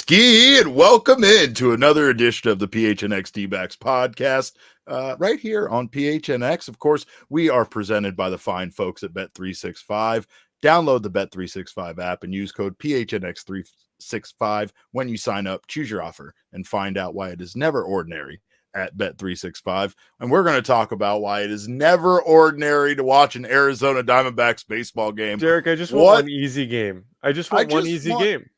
Ski and welcome into another edition of the PHNX Dbacks podcast right here on PHNX. Of course, we are presented by the fine folks at Bet365. Download the Bet365 app and use code PHNX365 when you sign up. Choose your offer and find out why it is never ordinary at Bet365. And we're going to talk about why it is never ordinary to watch an Arizona Diamondbacks baseball game. Derek, I just want one easy game. I just want one easy game.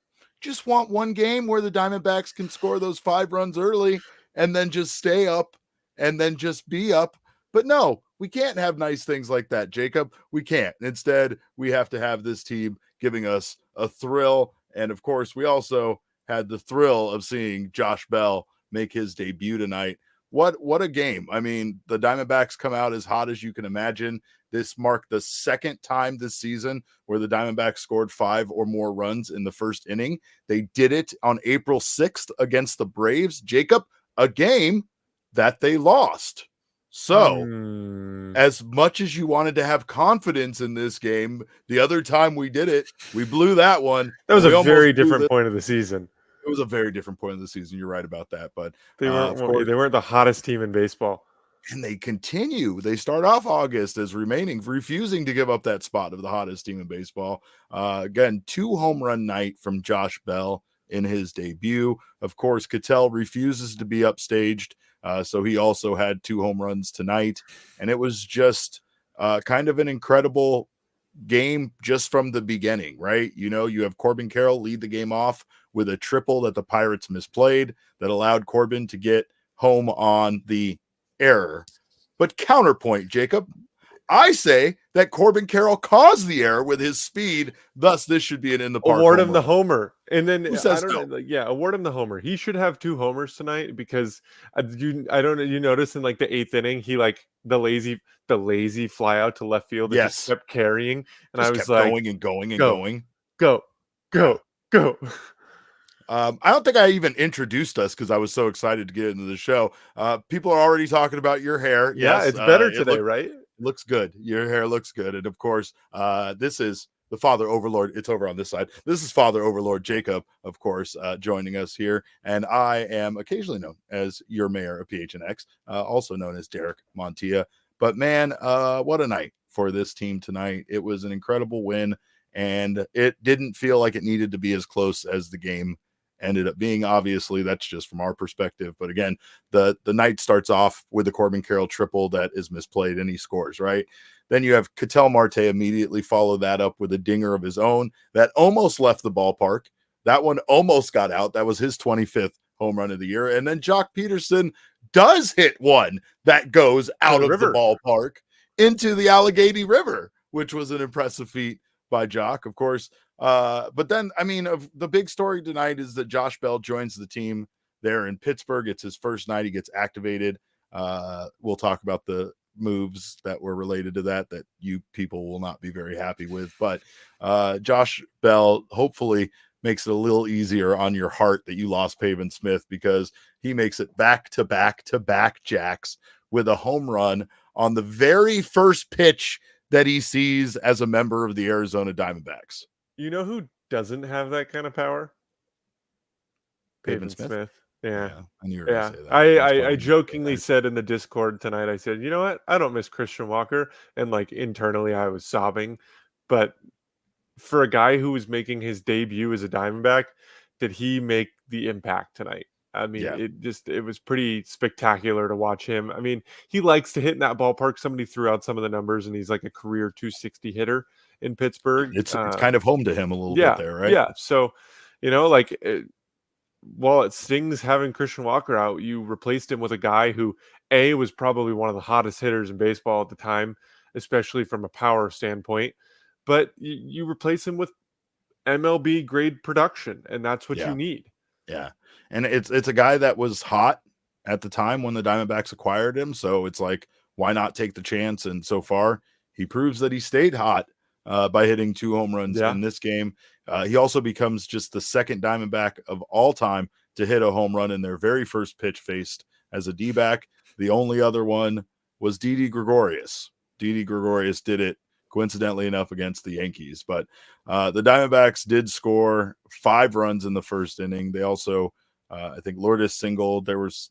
Just want one game where the Diamondbacks can score those 5 runs early and then just stay up and then just be up. But no, we can't have nice things like that, Jacob. We can't. Instead, we have to have this team giving us a thrill. And of course, we also had the thrill of seeing Josh Bell make his debut tonight. What a game. I mean, the Diamondbacks come out as hot as you can imagine. This marked the second time this season where the Diamondbacks scored 5 or more runs in the first inning. They did it on April 6th against the Braves. Jacob, a game that they lost. So, as much as you wanted to have confidence in this game, the other time we did it, we blew that one. That was a very different point of the season. It was a very different point of the season. You're right about that. But they weren't the hottest team in baseball. And they continue. They start off August as refusing to give up that spot of the hottest team in baseball. Again, 2 home run night from Josh Bell in his debut. Of course, Ketel refuses to be upstaged. So he also had 2 home runs tonight. And it was just kind of an incredible game just from the beginning, right? You know, you have Corbin Carroll lead the game off with a triple that the Pirates misplayed that allowed Corbin to get home on the error. But counterpoint, Jacob, I say that Corbin Carroll caused the error with his speed. Thus, this should be an in the park. Award him the homer, and then who says no? Award him the homer. He should have 2 homers tonight because I don't know. You notice in like the 8th inning, he like the lazy fly out to left field. That just kept carrying, and I was kept like going and going and going. Go. I don't think I even introduced us because I was so excited to get into the show. People are already talking about your hair. Yeah, it's better today, right? Looks good. Your hair looks good. And of course, this is the Father Overlord. It's over on this side. This is Father Overlord Jacob, of course, joining us here. And I am occasionally known as your mayor of PHNX, also known as Derek Montilla. But man, what a night for this team tonight. It was an incredible win, and it didn't feel like it needed to be as close as the game ended up being. Obviously, that's just from our perspective. But again, the night starts off with the Corbin Carroll triple that is misplayed and he scores, right? Then you have Ketel Marte immediately follow that up with a dinger of his own that almost left the ballpark. That one almost got out. That was his 25th home run of the year. And then Jock Peterson does hit one that goes out of the ballpark into the Allegheny River, which was an impressive feat by Jock, of course. But then, I mean, of the big story tonight is that Josh Bell joins the team there in Pittsburgh. It's his first night. He gets activated. We'll talk about the moves that were related to that you people will not be very happy with. But Josh Bell hopefully makes it a little easier on your heart that you lost Pavin Smith, because he makes it back-to-back-to-back jacks with a home run on the very first pitch that he sees as a member of the Arizona Diamondbacks. You know who doesn't have that kind of power? Pavin Smith. Yeah. I knew you were going to say that. I jokingly said in the Discord tonight, I said, you know what? I don't miss Christian Walker. And like internally I was sobbing. But for a guy who was making his debut as a Diamondback, did he make the impact tonight? I mean, it was pretty spectacular to watch him. I mean, he likes to hit in that ballpark. Somebody threw out some of the numbers, and he's like a career 260 hitter in Pittsburgh. It's kind of home to him a little bit there, right? Yeah. So, you know, like while it stings having Christian Walker out, you replaced him with a guy who was probably one of the hottest hitters in baseball at the time, especially from a power standpoint. But you replace him with MLB grade production, and that's what you need. Yeah. And it's a guy that was hot at the time when the Diamondbacks acquired him. So it's like, why not take the chance? And so far, he proves that he stayed hot by hitting 2 home runs in this game. He also becomes just the second Diamondback of all time to hit a home run in their very first pitch faced as a D-back. The only other one was Didi Gregorius. Didi Gregorius did it coincidentally enough, against the Yankees. But the Diamondbacks did score 5 runs in the first inning. They also, I think, Lourdes singled. There was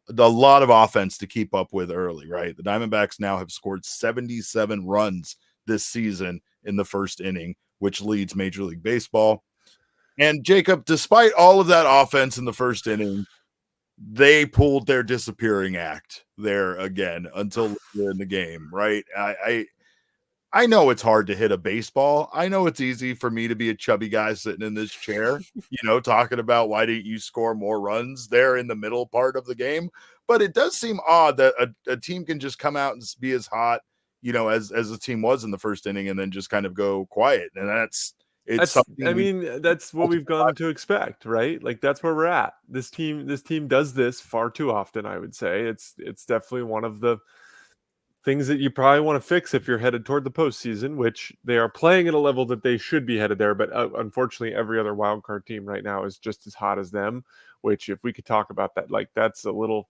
a lot of offense to keep up with early, right? The Diamondbacks now have scored 77 runs this season in the first inning, which leads Major League Baseball. And Jacob, despite all of that offense in the first inning, they pulled their disappearing act there again until later in the game, right? I know it's hard to hit a baseball. I know it's easy for me to be a chubby guy sitting in this chair, talking about why didn't you score more runs there in the middle part of the game. But it does seem odd that a team can just come out and be as hot, as the team was in the first inning and then just kind of go quiet. And that's something that's what we've gone to expect, right? Like that's where we're at. This team does this far too often, I would say. It's definitely one of the things that you probably want to fix if you're headed toward the postseason, which they are playing at a level that they should be headed there. But unfortunately, every other wildcard team right now is just as hot as them, which if we could talk about that, like that's a little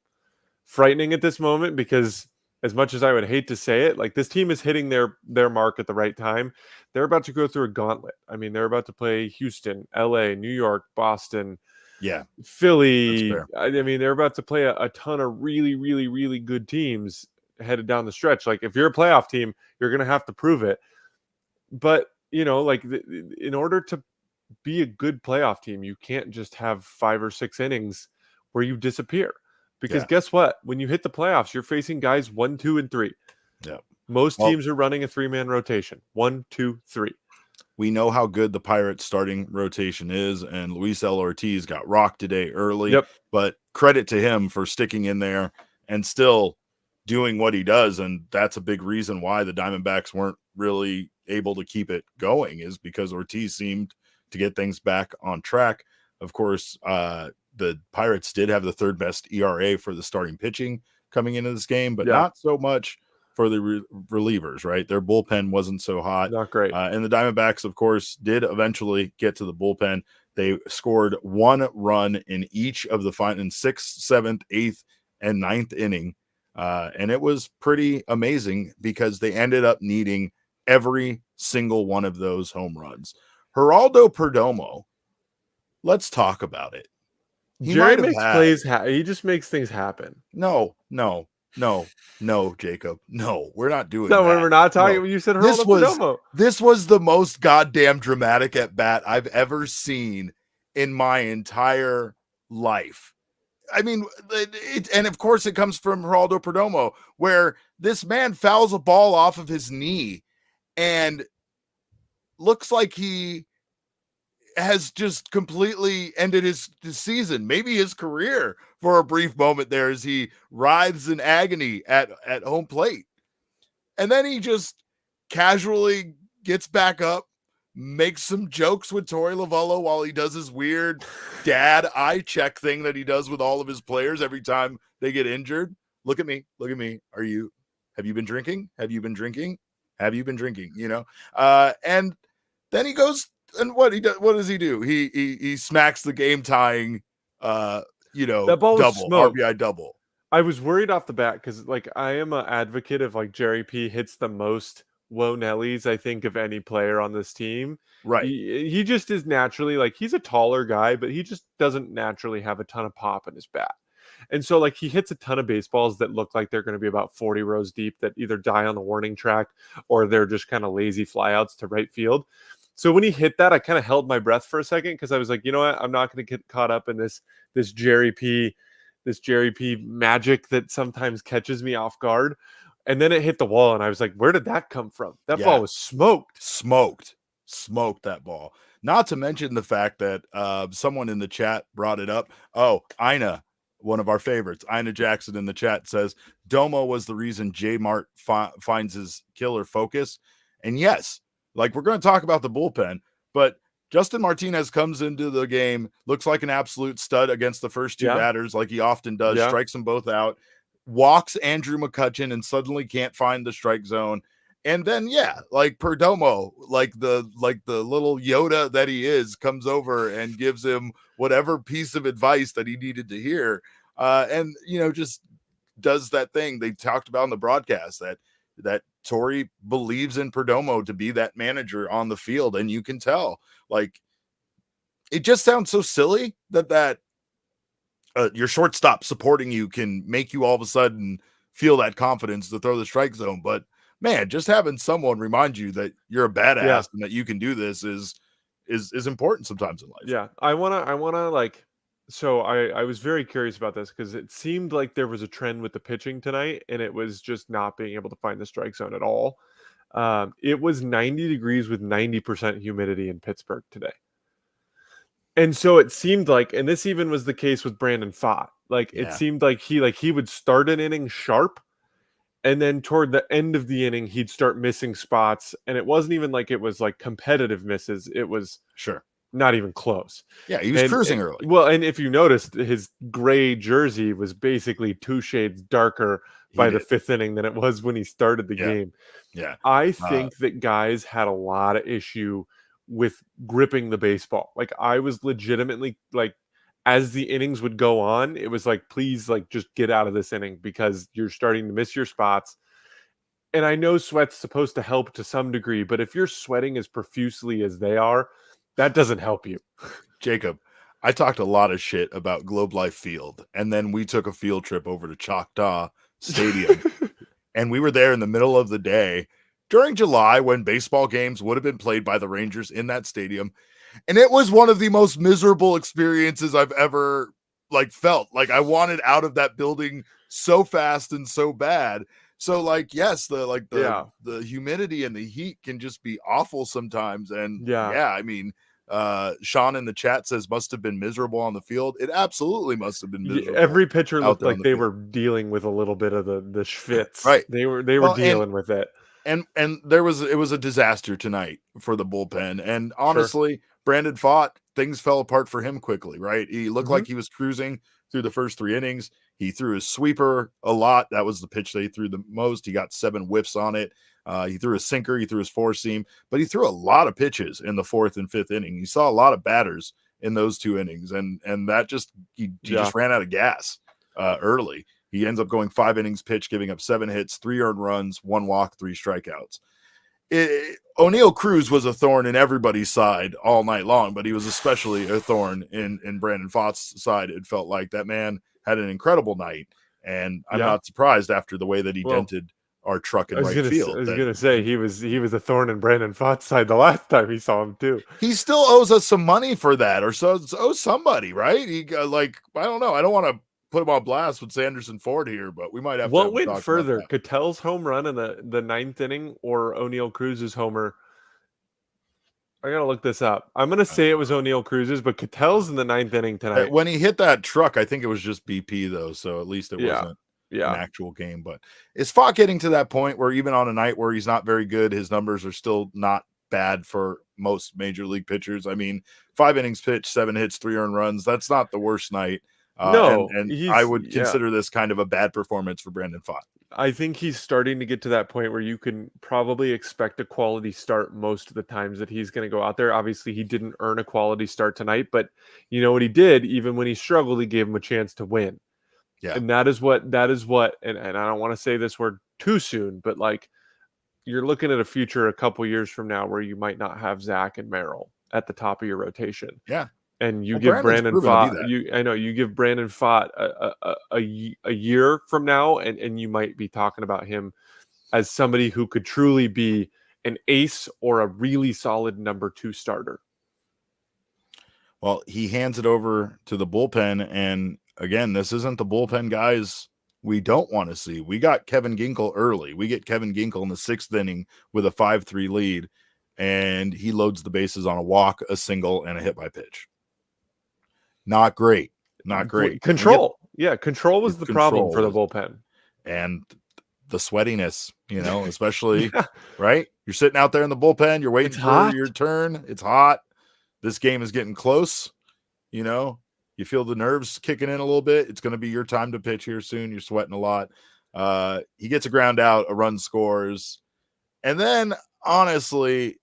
frightening at this moment, because as much as I would hate to say it, like this team is hitting their mark at the right time. They're about to go through a gauntlet. I mean, they're about to play Houston, LA, New York, Boston, Philly. I mean, they're about to play a ton of really, really, really good teams headed down the stretch. Like if you're a playoff team, you're going to have to prove it. But, like in order to be a good playoff team, you can't just have 5 or 6 innings where you disappear. Because guess what? When you hit the playoffs, you're facing guys 1, 2, and 3. Yeah. Most teams are running a 3-man rotation. 1, 2, 3. We know how good the Pirates starting rotation is, and Luis L. Ortiz got rocked today early. Yep. But credit to him for sticking in there and still doing what he does. And that's a big reason why the Diamondbacks weren't really able to keep it going, is because Ortiz seemed to get things back on track. Of course, the Pirates did have the 3rd best ERA for the starting pitching coming into this game, but not so much for the relievers, right? Their bullpen wasn't so hot. Not great. And the Diamondbacks, of course, did eventually get to the bullpen. They scored 1 run in each of the in 6th, 7th, 8th, and 9th inning. And it was pretty amazing because they ended up needing every single one of those home runs. Geraldo Perdomo, let's talk about it. Jerry makes plays. He just makes things happen. No, Jacob. No, we're not doing that. No, we're not talking. No. You said Geraldo Perdomo. This was the most goddamn dramatic at bat I've ever seen in my entire life. I mean, and of course it comes from Geraldo Perdomo, where this man fouls a ball off of his knee and looks like he has just completely ended his season, maybe his career, for a brief moment there as he writhes in agony at home plate. And then he just casually gets back up, makes some jokes with Torey Lovullo while he does his weird dad eye check thing that he does with all of his players every time they get injured. Look at me. Have you been drinking? Have you been drinking? And then he goes, and what does he do? He smacks the game tying, that ball double, RBI double. I was worried off the bat because, like, I am an advocate of, like, Jerry P hits the most Whoa Nellies, I think, of any player on this team. Right. He just is naturally, like, he's a taller guy, but he just doesn't naturally have a ton of pop in his bat. And so, like, he hits a ton of baseballs that look like they're going to be about 40 rows deep that either die on the warning track or they're just kind of lazy flyouts to right field. So when he hit that, I kind of held my breath for a second because I was like, you know what? I'm not going to get caught up in this Jerry P magic that sometimes catches me off guard. And then it hit the wall, and I was like, where did that come from? That ball was smoked, that ball. Not to mention the fact that someone in the chat brought it up. Oh, Ina, one of our favorites, Ina Jackson in the chat says, Domo was the reason J Mart finds his killer focus. And yes, like, we're going to talk about the bullpen, but Justin Martinez comes into the game, looks like an absolute stud against the first 2 batters, like he often does, strikes them both out, walks Andrew McCutchen and suddenly can't find the strike zone. And then, like Perdomo, like the little Yoda that he is, comes over and gives him whatever piece of advice that he needed to hear. And, just does that thing they talked about in the broadcast, that Torey believes in Perdomo to be that manager on the field, and you can tell. Like, it just sounds so silly that your shortstop supporting you can make you all of a sudden feel that confidence to throw the strike zone. But man, just having someone remind you that you're a badass and that you can do this is important sometimes in life. Yeah, I wanna like. So I was very curious about this because it seemed like there was a trend with the pitching tonight, and it was just not being able to find the strike zone at all. It was 90 degrees with 90% humidity in Pittsburgh today. And so it seemed like, and this even was the case with Brandon Pfaadt. Like, it seemed like he would start an inning sharp, and then toward the end of the inning, he'd start missing spots. And it wasn't even like it was like competitive misses. It was not even close. Yeah, he was cruising early. Well, and if you noticed, his gray jersey was basically 2 shades darker by the 5th inning than it was when he started the game. Yeah. I think that guys had a lot of issue with gripping the baseball. Like, I was legitimately like, as the innings would go on, it was like, please, like, just get out of this inning because you're starting to miss your spots. And I know sweat's supposed to help to some degree, but if you're sweating as profusely as they are, that doesn't help you. Jacob, I talked a lot of shit about Globe Life Field, and then we took a field trip over to Choctaw Stadium, and we were there in the middle of the day during July when baseball games would have been played by the Rangers in that stadium. And it was one of the most miserable experiences I've ever felt. Like, I wanted out of that building so fast and so bad. So like, yes, the humidity and the heat can just be awful sometimes. And I mean, Sean in the chat says must have been miserable on the field. It absolutely must have been miserable. Every pitcher looked like they were dealing with a little bit of the schwitz. Right. They were dealing with it. And it was a disaster tonight for the bullpen. And honestly, Brandon Pfaadt, things fell apart for him quickly, right? He looked like he was cruising through the first 3 innings. He threw his sweeper a lot. That was the pitch that he threw the most. He got 7 whiffs on it. He threw a sinker. He threw his 4-seam, but he threw a lot of pitches in the 4th and 5th inning. You saw a lot of batters in those 2 innings, and that he just ran out of gas early. He ends up going 5 innings pitched, giving up 7 hits, 3 earned runs, 1 walk, 3 strikeouts. O'Neal Cruz was a thorn in everybody's side all night long, but he was especially a thorn in Brandon Pfaadt's side. It felt like that man had an incredible night, and I'm not surprised after the way that he dented our truck in right field. I was going to say he was a thorn in Brandon Pfaadt's side the last time he saw him too. He still owes us some money for that, or so owes somebody, right? He I don't know. I don't want to put him on blast with Sanderson Ford here, but we might have. What went further, Ketel's home run in the 9th inning or O'Neal Cruz's homer? I gotta look this up. I'm gonna say it was O'Neal Cruz's, but Ketel's in the 9th inning tonight. When he hit that truck, I think it was just BP though, so at least it wasn't an actual game. But is Pfaadt getting to that point where even on a night where he's not very good, his numbers are still not bad for most major league pitchers? I mean, 5 innings pitched, 7 hits, 3 earned runs. That's not the worst night. And I would consider this kind of a bad performance for Brandon Pfaadt. I think he's starting to get to that point where you can probably expect a quality start most of the times that he's going to go out there. Obviously, he didn't earn a quality start tonight, but you know what he did? Even when he struggled, he gave him a chance to win. Yeah. And that is what, and I don't want to say this word too soon, but like, you're looking at a future a couple years from now where you might not have Zach and Merrill at the top of your rotation. Yeah. And you give Brandon Pfaadt, you give Brandon Pfaadt a year from now, and you might be talking about him as somebody who could truly be an ace or a really solid number 2 starter. Well, he hands it over to the bullpen, and again, this isn't the bullpen guys we don't want to see. We got Kevin Ginkel early. We get Kevin Ginkel in the 6th inning with a 5-3 lead, and he loads the bases on a walk, a single, and a hit by pitch. Not great. Control. Control was the problem for the bullpen. And the sweatiness, especially, right? You're sitting out there in the bullpen. You're waiting for your turn. It's hot. This game is getting close. You feel the nerves kicking in a little bit. It's going to be your time to pitch here soon. You're sweating a lot. He gets a ground out. A run scores. And then, honestly,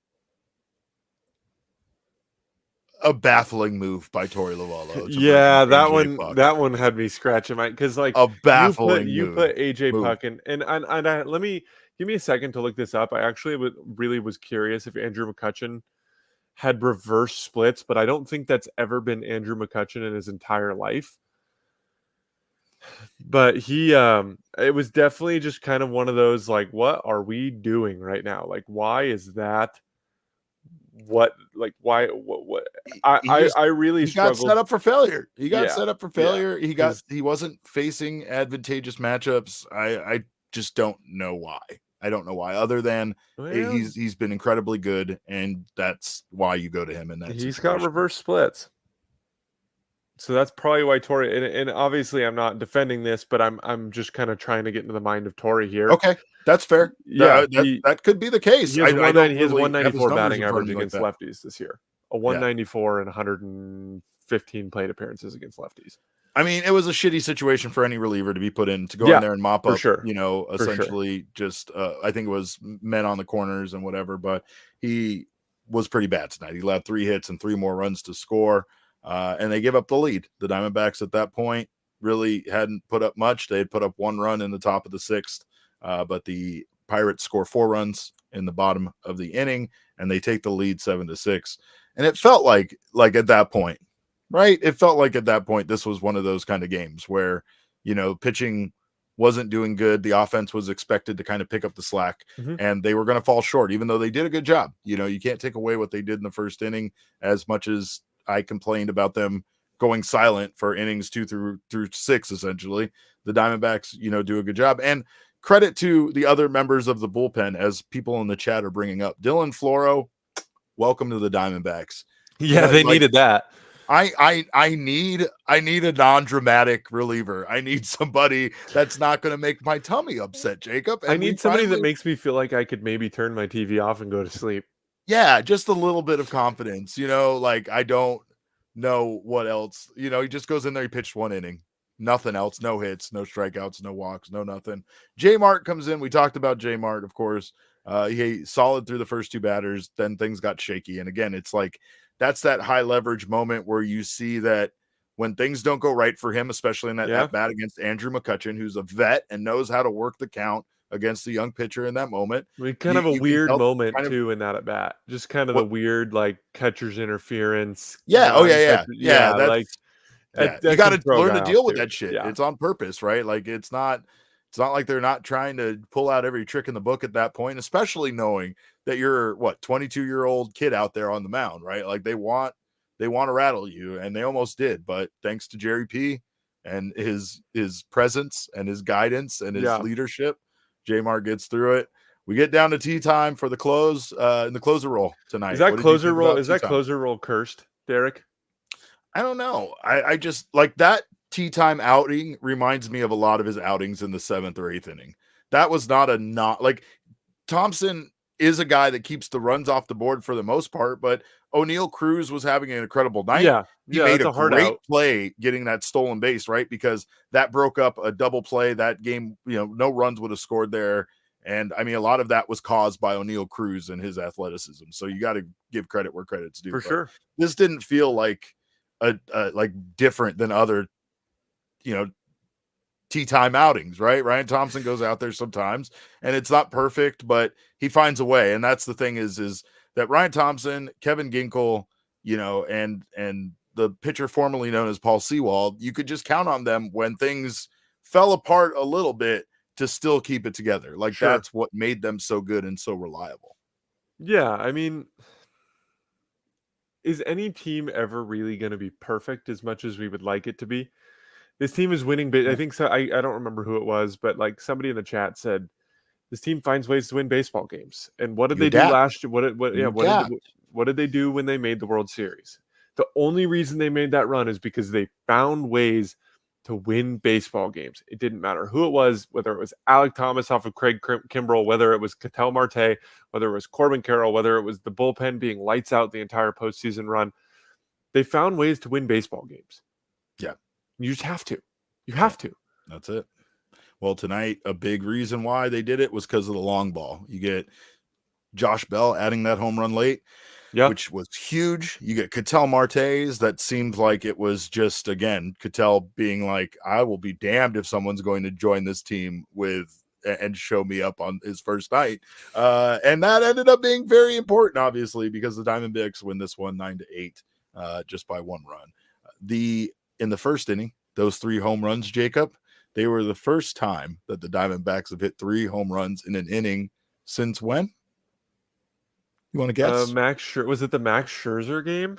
a baffling move by Torey Lovullo. Yeah, that one had me scratching my, because like a baffling you put AJ Puck in, and let me Give me a second to look this up. I actually really was curious if Andrew McCutchen had reverse splits, but I don't think that's ever been Andrew McCutchen in his entire life. But it was definitely just kind of one of those, like, what are we doing right now? Like, why is that? What I really he got struggled. set up for failure. Yeah, He wasn't facing advantageous matchups. I just don't know why. Other than he's been incredibly good, and that's why you go to him in that he's situation. got reverse splits. So that's probably why Torrey, and obviously I'm not defending this, but I'm just kind of trying to get into the mind of Torrey here. Okay, that's fair. Yeah, that could be the case. He has I don't he has really have his 194 numbers batting in front of average me against like lefties this year. A 194 and 115 plate appearances against lefties. I mean, it was a shitty situation for any reliever to be put in, to go in there and mop up, sure. Essentially just, I think it was men on the corners and whatever, but he was pretty bad tonight. He allowed 3 hits and 3 more runs to score, and they give up the lead. The Diamondbacks at that point really hadn't put up much. They had put up 1 run in the top of the 6th, but the Pirates score 4 runs in the bottom of the inning, and they take the lead 7-6. And it felt like at that point, right? It felt like at that point, this was one of those kind of games where, pitching wasn't doing good. The offense was expected to kind of pick up the slack, and they were going to fall short, even though they did a good job. You can't take away what they did in the first inning, as much as I complained about them going silent for innings 2 through 6, essentially. The Diamondbacks, do a good job. And credit to the other members of the bullpen, as people in the chat are bringing up. Dylan Floro, welcome to the Diamondbacks. Yeah, they needed that. I need a non-dramatic reliever. I need somebody that's not going to make my tummy upset, Jacob. And I need somebody that makes me feel like I could maybe turn my TV off and go to sleep. Yeah, just a little bit of confidence, like I don't know what else. He just goes in there, he pitched 1 inning. Nothing else, no hits, no strikeouts, no walks, no nothing. J Mart comes in. We talked about J Mart, of course. He solid through the first 2 batters, then things got shaky. And again, it's like that's that high leverage moment where you see that when things don't go right for him, especially in that at bat against Andrew McCutchen, who's a vet and knows how to work the count against the young pitcher in that moment. Kind of a weird moment too in that at bat. Just kind of the weird, like, catcher's interference. Yeah. Oh yeah. Yeah. You got to learn to deal with that shit. Yeah. It's on purpose, right? Like it's not like they're not trying to pull out every trick in the book at that point, especially knowing that you're 22-year-old kid out there on the mound, right? Like they want to rattle you, and they almost did, but thanks to Jerry P and his presence and his guidance and his leadership, J-Mart gets through it. We get down to tea time for the close in the closer role tonight. Is that closer role? Is that closer role cursed, Derek? I don't know. I just like that tea time outing reminds me of a lot of his outings in the 7th or 8th inning. That was not like Thompson is a guy that keeps the runs off the board for the most part, but O'Neal Cruz was having an incredible night. He made a great play getting that stolen base, right? Because that broke up a double play that game. No runs would have scored there. And I mean, a lot of that was caused by O'Neal Cruz and his athleticism. So you got to give credit where credit's due. For sure. This didn't feel like like different than other, tea time outings, right? Ryan Thompson goes out there sometimes and it's not perfect, but he finds a way. And that's the thing is that Ryan Thompson, Kevin Ginkel, and the pitcher formerly known as Paul Sewald, you could just count on them when things fell apart a little bit to still keep it together. Like that's what made them so good and so reliable. Yeah. I mean, is any team ever really going to be perfect as much as we would like it to be? This team is winning. I think so. I don't remember who it was, but like somebody in the chat said, this team finds ways to win baseball games. And what did they do last year? What did they do when they made the World Series? The only reason they made that run is because they found ways to win baseball games. It didn't matter who it was, whether it was Alec Thomas off of Craig Kimbrell, whether it was Ketel Marte, whether it was Corbin Carroll, whether it was the bullpen being lights out the entire postseason run. They found ways to win baseball games. Yeah. You just have to. You have to. That's it. Well, tonight, a big reason why they did it was because of the long ball. You get Josh Bell adding that home run late, which was huge. You get Ketel Marte's. That seemed like it was just, again, Ketel being like, I will be damned if someone's going to join this team with and show me up on his first night. And that ended up being very important, obviously, because the Diamondbacks win this one 9-8, just by 1 run. In the first inning, those 3 home runs, Jacob, they were the first time that the Diamondbacks have hit 3 home runs in an inning since when? You want to guess? Was it the Max Scherzer game?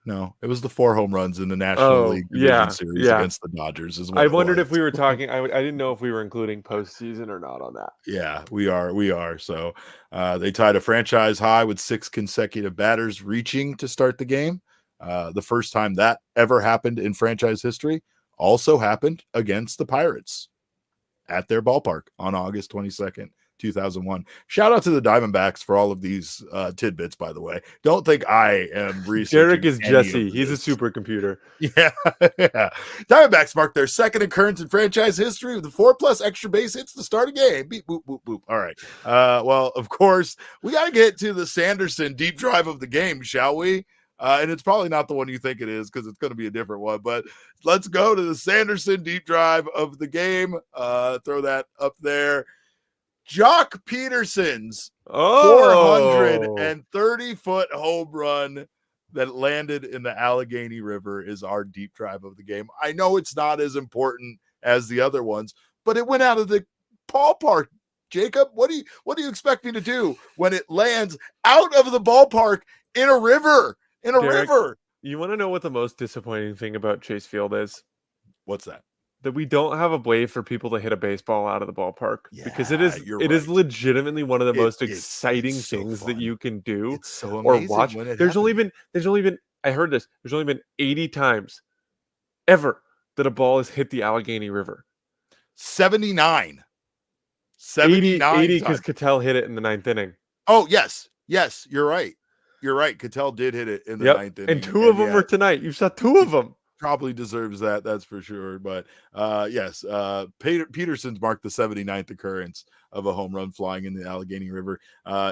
No, it was the 4 home runs in the National League Division Series against the Dodgers. I wondered if we were talking. I didn't know if we were including postseason or not on that. Yeah, we are. So they tied a franchise high with 6 consecutive batters reaching to start the game. The first time that ever happened in franchise history also happened against the Pirates at their ballpark on August 22nd. 2001. Shout out to the Diamondbacks for all of these tidbits, by the way. Don't think I am researching. Derek is Jesse. He's a supercomputer. Yeah. Diamondbacks marked their second occurrence in franchise history with the 4+ extra base hits to start a game. Beep, boop, boop, boop. All right. Well, of course, we got to get to the Sanderson deep drive of the game, shall we? And it's probably not the one you think it is because it's going to be a different one. But let's go to the Sanderson deep drive of the game. Throw that up there. Jock Peterson's 430-foot home run that landed in the Allegheny River is our deep drive of the game. I know it's not as important as the other ones, but it went out of the ballpark. Jacob, what do you expect me to do when it lands out of the ballpark in a river? Derek, you want to know what the most disappointing thing about Chase Field is? What's that? That we don't have a way for people to hit a baseball out of the ballpark, because it is legitimately one of the most exciting things that you can do or watch. There's only been I heard this. There's only been 80 times ever that a ball has hit the Allegheny River. 79. 79 80 because Ketel hit it in the 9th inning. Oh, yes, you're right. Ketel did hit it in the 9th inning. And 2 of them were tonight. You saw 2 of them. Probably deserves that's for sure. But yes, Peterson's marked the 79th occurrence of a home run flying in the Allegheny River.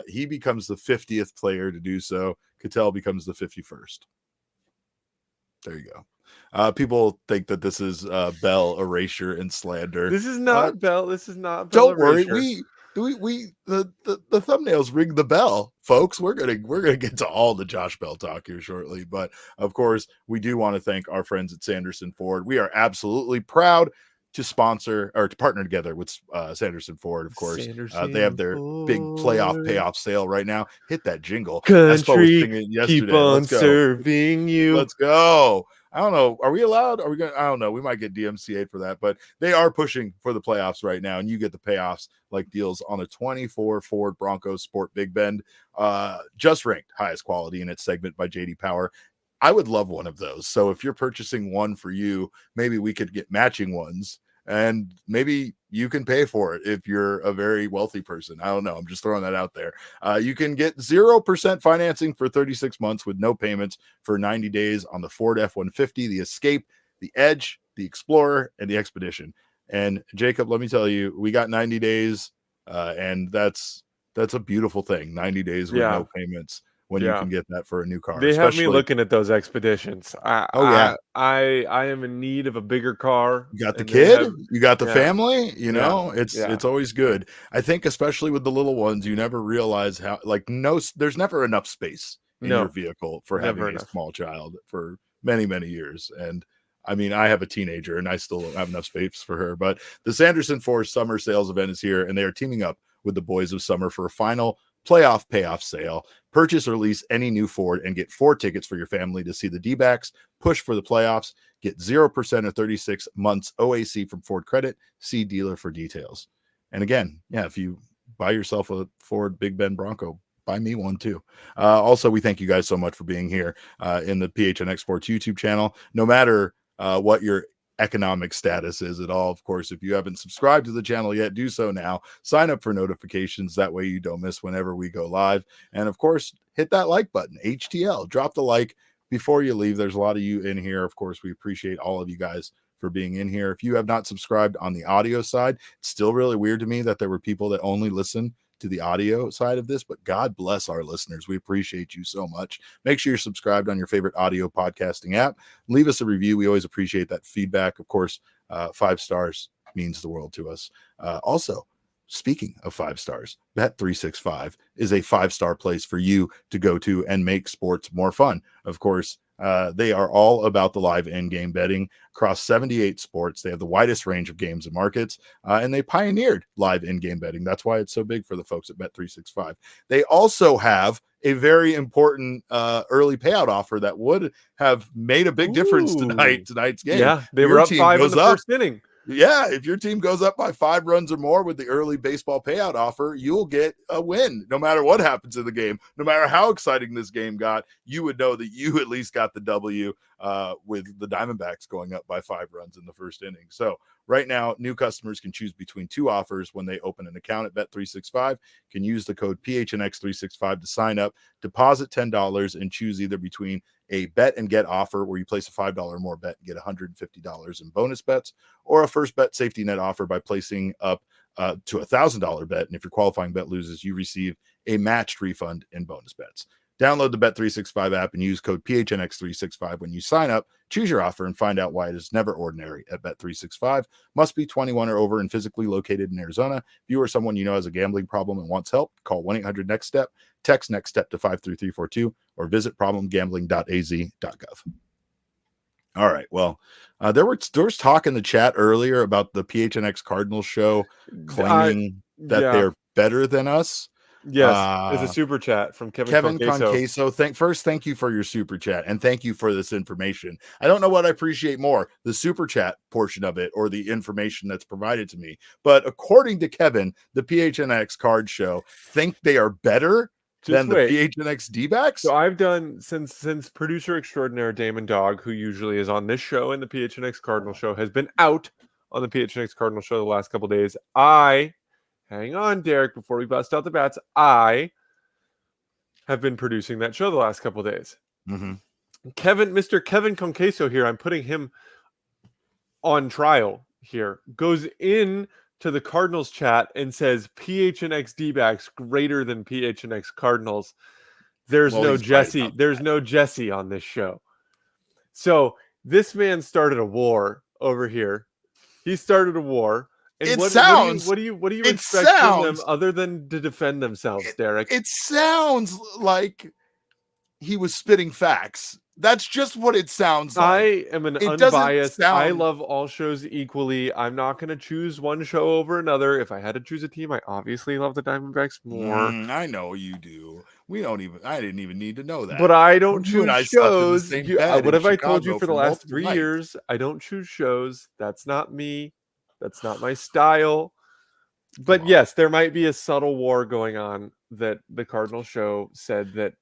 He becomes the 50th player to do so. Ketel becomes the 51st. There you go. People think that this is Bell erasure and slander. This is not Bell. This is not Bell. Don't worry. The thumbnails ring the bell, folks. We're gonna get to all the Josh Bell talk here shortly, but of course we do want to thank our friends at Sanderson Ford. We are absolutely proud to sponsor or to partner together with Sanderson Ford. Of course, they have their big playoff payoff sale right now. Hit that jingle. Country, keep on serving you. Let's go. I don't know. Are we allowed? Are we going? I don't know. We might get DMCA for that, but they are pushing for the playoffs right now, and you get the payoffs like deals on a 24 Ford Bronco Sport Big Bend, just ranked highest quality in its segment by JD Power. I would love one of those. So if you're purchasing one for you, maybe we could get matching ones, and maybe you can pay for it if you're a very wealthy person. I don't know. I'm just throwing that out there. You can get 0% financing for 36 months with no payments for 90 days on the Ford F-150, the Escape, the Edge, the Explorer, and the Expedition. And Jacob, let me tell you, we got 90 days, and that's a beautiful thing. 90 days with no payments. When you can get that for a new car. They have me looking at those Expeditions. I am in need of a bigger car. You got the kid, you got the family, know, it's always good. I think especially with the little ones, you never realize how there's never enough space in your vehicle for having a small child for many, many years. And I mean, I have a teenager and I still don't have enough space for her, but the Sanderson Ford Summer Sales event is here, and they are teaming up with the Boys of Summer for a final playoff payoff sale. Purchase or lease any new Ford and get 4 tickets for your family to see the Dbacks push for the playoffs. Get 0% or 36 months OAC from Ford Credit. See dealer for details. And again, if you buy yourself a Ford Big Bend Bronco, buy me one too. Also, we thank you guys so much for being here in the PHNX Sports YouTube channel. No matter what your economic status is at all. Of course, if you haven't subscribed to the channel yet, do so now. Sign up for notifications. That way you don't miss whenever we go live. And of course, hit that like button. HTL. Drop the like before you leave. There's a lot of you in here. Of course, we appreciate all of you guys for being in here. If you have not subscribed on the audio side, it's still really weird to me that there were people that only listen to the audio side of this, but God bless our listeners. We appreciate you so much. Make sure you're subscribed on your favorite audio podcasting app. Leave us a review. We always appreciate that feedback. Of course, 5 stars means the world to us. Also, speaking of 5 stars, Bet365 is a 5-star place for you to go to and make sports more fun. Of course, they are all about the live in-game betting across 78 sports. They have the widest range of games and markets, and they pioneered live in-game betting. That's why it's so big for the folks at Bet365. They also have a very important early payout offer that would have made a big difference tonight's game. Yeah, they were up 5 in the first inning. Yeah, if your team goes up by 5 runs or more with the early baseball payout offer, you'll get a win no matter what happens in the game. No matter how exciting this game got, you would know that you at least got the W with the Diamondbacks going up by 5 runs in the first inning. So right now, new customers can choose between 2 offers when they open an account at Bet365. Can use the code PHNX365 to sign up, deposit $10, and choose either between a bet and get offer where you place a $5 or more bet and get $150 in bonus bets, or a first bet safety net offer by placing up to $1,000 bet. And if your qualifying bet loses, you receive a matched refund in bonus bets. Download the Bet365 app and use code PHNX365 when you sign up. Choose your offer and find out why it is never ordinary at Bet365. Must be 21 or over and physically located in Arizona. If you or someone you know has a gambling problem and wants help, call 1-800-NEXT-STEP, text NEXT STEP to 53342, or visit problemgambling.az.gov. All right. Well, there was talk in the chat earlier about the PHNX Cardinals show claiming that they're better than us. Yes, it's a super chat from Kevin Conqueso. Thank you for your super chat, and thank you for this information. I don't know what I appreciate more, the super chat portion of it or the information that's provided to me. But according to Kevin, the PHNX card show think they are better than the PHNX Dbacks. So I've done since producer extraordinaire Damon Dog, who usually is on this show and the PHNX Cardinal show, has been out on the PHNX Cardinal show the last couple days. Hang on, Derek, before we bust out the bats. I have been producing that show the last couple of days. Mm-hmm. Mr. Kevin Conqueso here, I'm putting him on trial here, goes in to the Cardinals chat and says PHNX Dbacks greater than PHNX Cardinals. There's no Jesse. There's no Jesse on this show. So this man started a war over here. He started a war. And what do you expect from them other than to defend themselves, Derek? It sounds like he was spitting facts. That's just what it sounds like. I am an unbiased. I love all shows equally. I'm not going to choose one show over another. If I had to choose a team, I obviously love the Diamondbacks more. I know you do. I didn't even need to know that. But I don't choose shows. What have I told you for the last 3 years? I don't choose shows. That's not me. That's not my style. But yes, there might be a subtle war going on that the Cardinal show said that.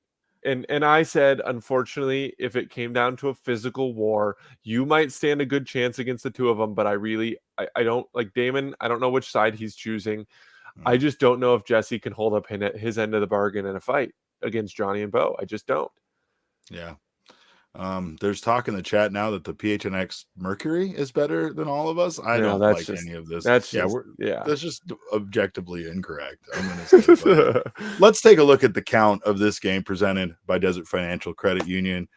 And I said, unfortunately, if it came down to a physical war, you might stand a good chance against the two of them. But I don't like Damon. I don't know which side he's choosing. I just don't know if Jesse can hold up his end of the bargain in a fight against Johnny and Bo. I just don't. Yeah. There's talk in the chat now that the PHNX Mercury is better than all of us. I don't like any of this. That's just objectively incorrect. I'm gonna say, let's take a look at the count of this game presented by Desert Financial Credit Union,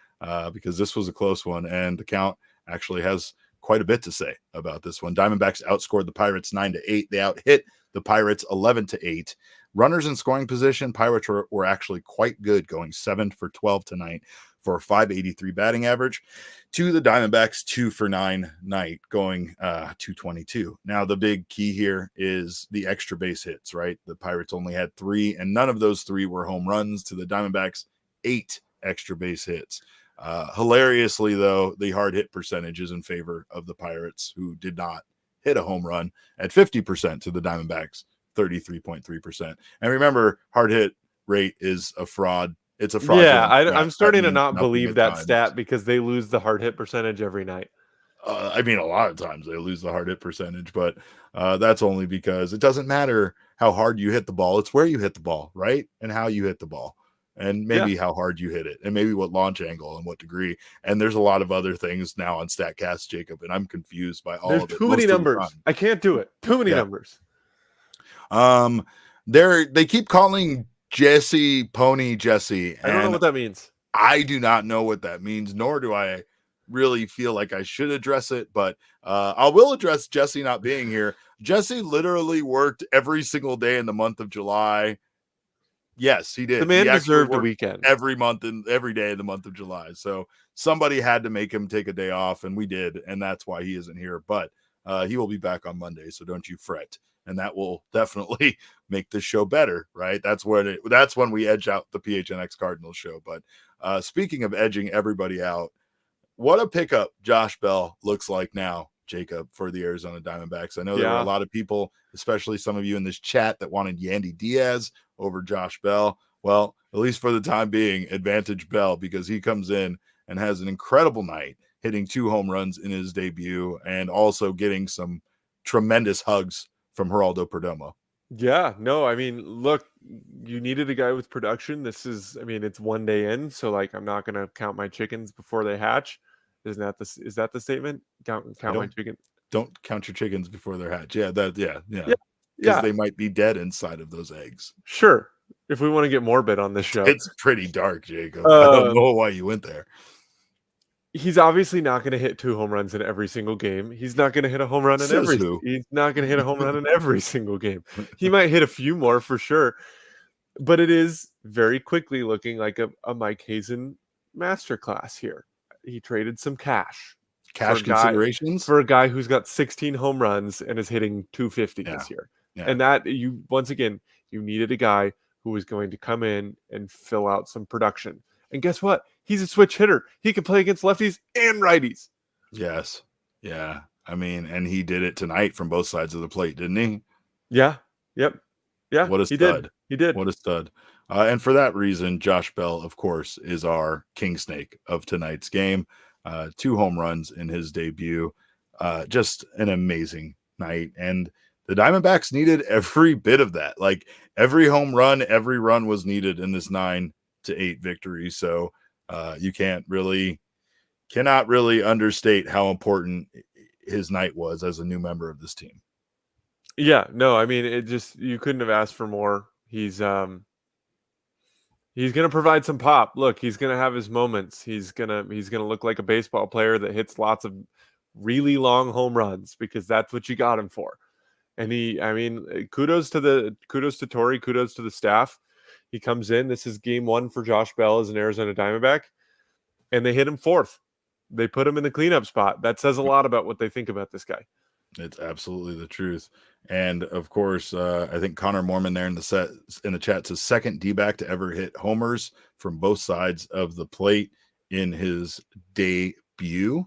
because this was a close one, and the count actually has quite a bit to say about this one. Diamondbacks outscored the Pirates 9-8. They out-hit the Pirates 11-8. Runners in scoring position, Pirates were actually quite good, going 7 for 12 tonight for a 583 batting average, to the Diamondbacks 2 for 9 night, going 222. Now, the big key here is the extra base hits, right? The Pirates only had 3, and none of those 3 were home runs. To the Diamondbacks, 8 extra base hits. Hilariously, though, the hard hit percentage is in favor of the Pirates, who did not hit a home run, at 50% to the Diamondbacks 33.3%. And remember, hard hit rate is a fraud. It's a fraud. Yeah, I'm starting to not believe that stat because they lose the hard hit percentage every night. I mean, a lot of times they lose the hard hit percentage, but that's only because it doesn't matter how hard you hit the ball. It's where you hit the ball, right? And how you hit the ball. And maybe how hard you hit it, and maybe what launch angle and what degree. And there's a lot of other things now on StatCast, Jacob, and I'm confused by all of it. There's too many numbers. I can't do it. Too many numbers. They keep calling Jesse Pony Jesse. I don't know what that means. I do not know what that means, nor do I really feel like I should address it, but I will address Jesse not being here. Jesse literally worked every single day in the month of July. Yes, he did. The man He actually deserved a worked weekend. every month and every day in the month of July. So somebody had to make him take a day off, and we did, and that's why he isn't here. But he will be back on Monday, so don't you fret. And that will definitely make this show better, right? That's when we edge out the PHNX Cardinals show. But speaking of edging everybody out, what a pickup Josh Bell looks like now, Jacob, for the Arizona Diamondbacks. I know there were a lot of people, especially some of you in this chat, that wanted Yandy Diaz over Josh Bell. Well, at least for the time being, advantage Bell, because he comes in and has an incredible night, hitting 2 home runs in his debut and also getting some tremendous hugs from Geraldo Perdomo. Yeah, no, I mean, look, you needed a guy with production. It's one day in, so like I'm not gonna count my chickens before they hatch. Is that the statement? Count my chicken. Don't count your chickens before they're hatched. Yeah, yeah. Yeah. Because they might be dead inside of those eggs. Sure. If we want to get morbid on this show. It's pretty dark, Jacob. I don't know why you went there. He's obviously not going to hit 2 home runs in every single game. He's not going to hit a home run He's not going to hit a home run in every single game. He might hit a few more for sure. But it is very quickly looking like a Mike Hazen masterclass here. He traded some cash considerations for a guy who's got 16 home runs and is hitting 250 this year. Yeah. And that you needed a guy who was going to come in and fill out some production. And guess what? He's a switch hitter. He can play against lefties and righties. Yes. Yeah. I mean, and he did it tonight from both sides of the plate, didn't he? Yeah. Yep. Yeah. What a stud. He did. What a stud. And for that reason, Josh Bell, of course, is our king snake of tonight's game. 2 home runs in his debut. Just an amazing night. And the Diamondbacks needed every bit of that. Like every home run, every run was needed in this 9-8 victory. So you cannot really understate how important his night was as a new member of this team. Yeah, no, I mean, you couldn't have asked for more. He's going to provide some pop. Look, he's going to have his moments. He's going to look like a baseball player that hits lots of really long home runs because that's what you got him for. And kudos to Torrey, kudos to the staff. He comes in. This is game 1 for Josh Bell as an Arizona Diamondback, and they hit him 4th. They put him in the cleanup spot. That says a lot about what they think about this guy. It's absolutely the truth. And of course, I think Connor Mormon there in the chat says second Dback to ever hit homers from both sides of the plate in his debut.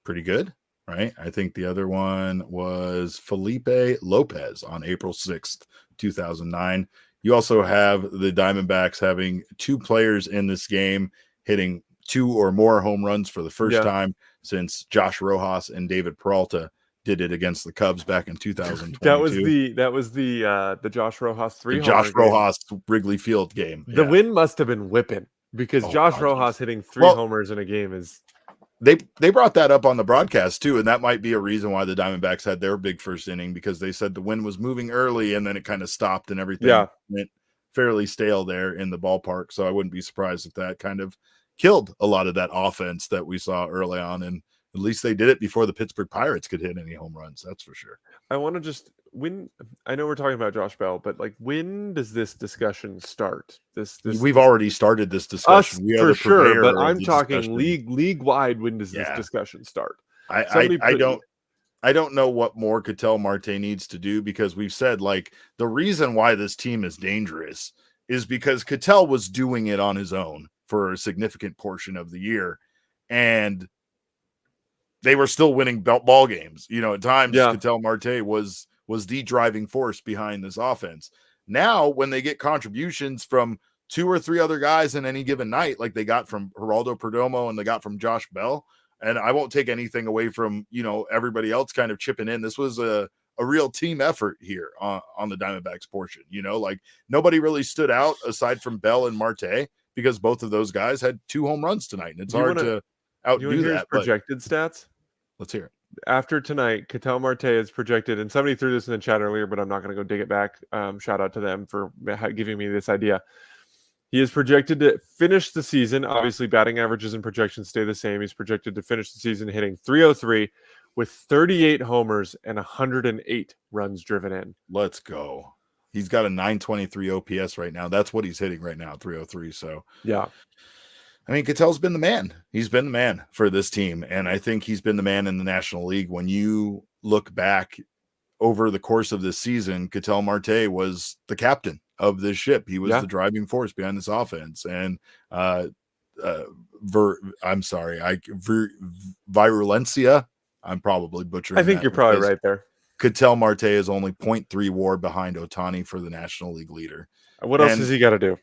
Pretty good, right? I think the other one was Felipe Lopez on April 6th, 2009. You also have the Diamondbacks having 2 players in this game hitting 2 or more home runs for the first time since Josh Rojas and David Peralta did it against the Cubs back in 2022. That was the Josh Rojas 3 Josh Rojas Wrigley Field game. The wind must have been whipping because Josh Rojas hitting 3 homers in a game is. They brought that up on the broadcast too, and that might be a reason why the Diamondbacks had their big first inning, because they said the wind was moving early and then it kind of stopped and everything went fairly stale there in the ballpark. So I wouldn't be surprised if that kind of killed a lot of that offense that we saw early on. And at least they did it before the Pittsburgh Pirates could hit any home runs. That's for sure. I want to I know we're talking about Josh Bell, but like, when does this discussion start? We've already started this discussion. We for sure, but I'm talking league wide. When does this discussion start? I don't know what more Ketel Marte needs to do, because we've said, like, the reason why this team is dangerous is because Ketel was doing it on his own for a significant portion of the year, and they were still winning ball games. You know, at times Ketel Marte was the driving force behind this offense. Now, when they get contributions from 2 or 3 other guys in any given night, like they got from Geraldo Perdomo and they got from Josh Bell, and I won't take anything away from, everybody else kind of chipping in. This was a real team effort here on the Diamondbacks portion. Like, nobody really stood out aside from Bell and Marte, because both of those guys had 2 home runs tonight, and it's hard to outdo that. Projected stats. Let's hear it. After tonight, Ketel Marte is projected, and somebody threw this in the chat earlier, but I'm not going to go dig it back. Shout out to them for giving me this idea. He is projected to finish the season. Obviously, batting averages and projections stay the same. He's projected to finish the season hitting .303 with 38 homers and 108 runs driven in. Let's go. He's got a 923 OPS right now. That's what he's hitting right now, 303. So, yeah. I mean, Ketel's been the man. He's been the man for this team. And I think he's been the man in the National League. When you look back over the course of this season, Ketel Marte was the captain of this ship. He was the driving force behind this offense. And Virulencia, I'm probably butchering. I think you're probably right there. Ketel Marte is only 0.3 WAR behind Ohtani for the National League leader. What else has he got to do?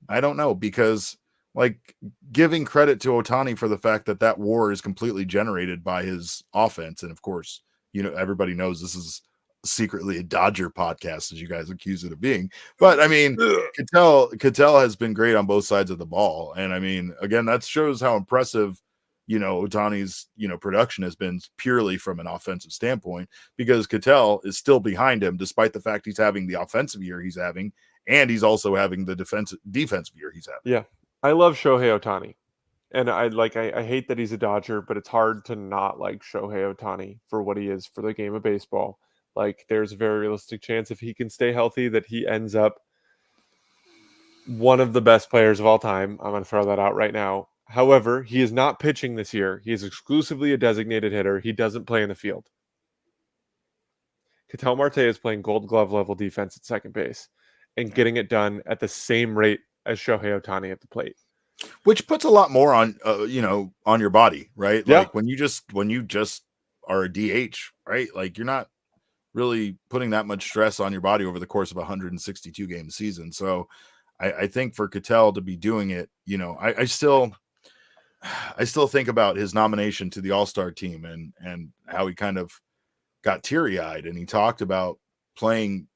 I don't know, because like giving credit to Ohtani for the fact that WAR is completely generated by his offense. And of course, everybody knows this is secretly a Dodger podcast, as you guys accuse it of being. But I mean, Ketel has been great on both sides of the ball. And I mean, again, that shows how impressive Ohtani's, production has been purely from an offensive standpoint, because Ketel is still behind him, despite the fact he's having the offensive year he's having, and he's also having the defensive year he's having. Yeah. I love Shohei Ohtani, and I hate that he's a Dodger, but it's hard to not like Shohei Ohtani for what he is for the game of baseball. Like, there's a very realistic chance, if he can stay healthy, that he ends up one of the best players of all time. I'm going to throw that out right now. However, he is not pitching this year. He is exclusively a designated hitter. He doesn't play in the field. Ketel Marte is playing Gold Glove level defense at second base and getting it done at the same rate as Shohei Ohtani at the plate, which puts a lot more on on your body, right? Yeah. Like when you just are a DH, right? Like you're not really putting that much stress on your body over the course of a 162 game season. So I think for Ketel to be doing it, I still think about his nomination to the All-Star team and how he kind of got teary-eyed, and he talked about playing